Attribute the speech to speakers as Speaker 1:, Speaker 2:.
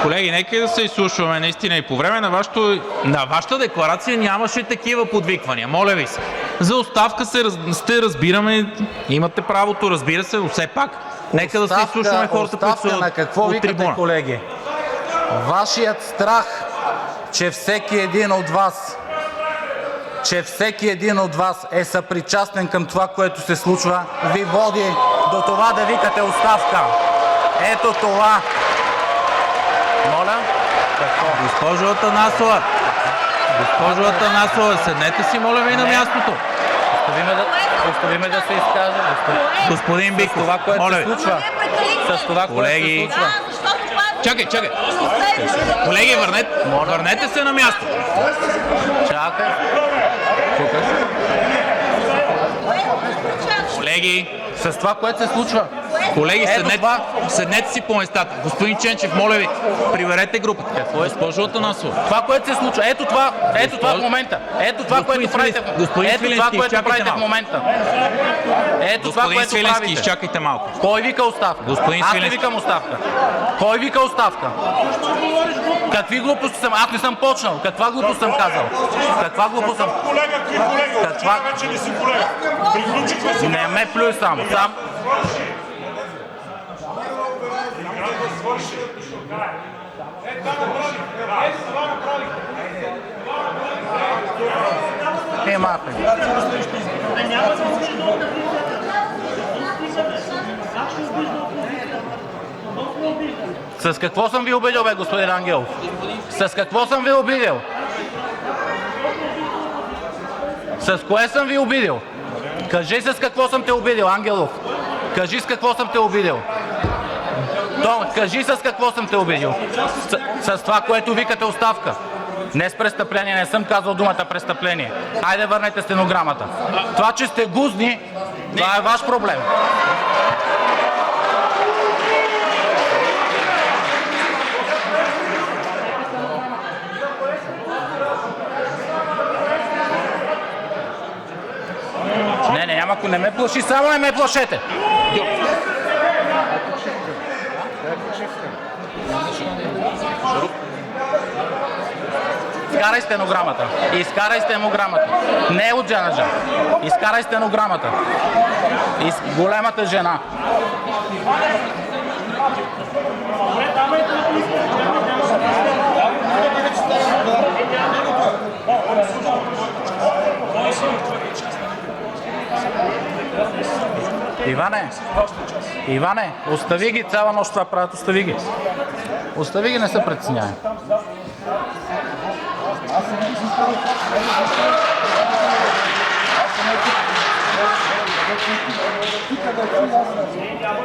Speaker 1: Колеги, нека да се изслушваме наистина. И по време на вашата декларация нямаше такива подвиквания. Моля ви се. За оставка сте, разбираме, имате правото, разбира се, но все пак нека да се изслушваме хората, които са
Speaker 2: на какво
Speaker 1: от
Speaker 2: викате,
Speaker 1: трибуна.
Speaker 2: колеги? Вашият страх, че всеки един от вас е съпричастен към това, което се случва, ви води до това да викате оставка. Ето това. Моля?
Speaker 1: Госпожо Атанасова, седнете си, моля ви, на мястото.
Speaker 2: Оставиме да се изкаже.
Speaker 1: Господин Биков,
Speaker 2: това, което
Speaker 1: моля
Speaker 2: се
Speaker 1: ви.
Speaker 2: случва. С това,
Speaker 1: Колеги.
Speaker 2: което се случва.
Speaker 1: Чакай. Колеги, върнете се на място.
Speaker 2: Чакай.
Speaker 1: Колеги,
Speaker 2: С това, което се случва.
Speaker 1: колеги,
Speaker 2: Ето това.
Speaker 1: седнете си по местата. Господин Ченчев, моля ви, приберете групата. Госпожо Атанасова.
Speaker 2: Това, което се случва. Ето това в момента. Ето това, което правите. Ето това, което правите в момента. Ето това, което правите.
Speaker 1: Изчакайте малко.
Speaker 2: Кой вика оставка?
Speaker 1: Господин
Speaker 2: Аз не
Speaker 1: Свиленски.
Speaker 2: викам оставка. Кой вика оставка? Какви глупости съм? Аз не съм почнал. Каква глупост съм казал? Каква глупост съм?
Speaker 3: Колега,
Speaker 2: Каква?
Speaker 3: вече не си колега. Приключихме си.
Speaker 2: Не ме плюй само. С какво съм ви обидил, бе, господин Ангелов? С какво съм ви обидил? С кое съм ви обидил? Кажи с какво съм те обидил, Ангелов. Кажи с какво съм те обидил. Кажи с какво съм те обидил. С това, което викате оставка. Не с престъпление, не съм казал думата престъпление. Хайде, върнете стенограмата. Това, че сте гузни, това е ваш проблем. Не ме плаши, само не ме плашете. Изкарай стенограмата. Не от Джанаджа. Изкарай стенограмата. Големата жена. Иване, остави ги, цяла нощ това правят, остави ги. Остави ги, не се притеснявай.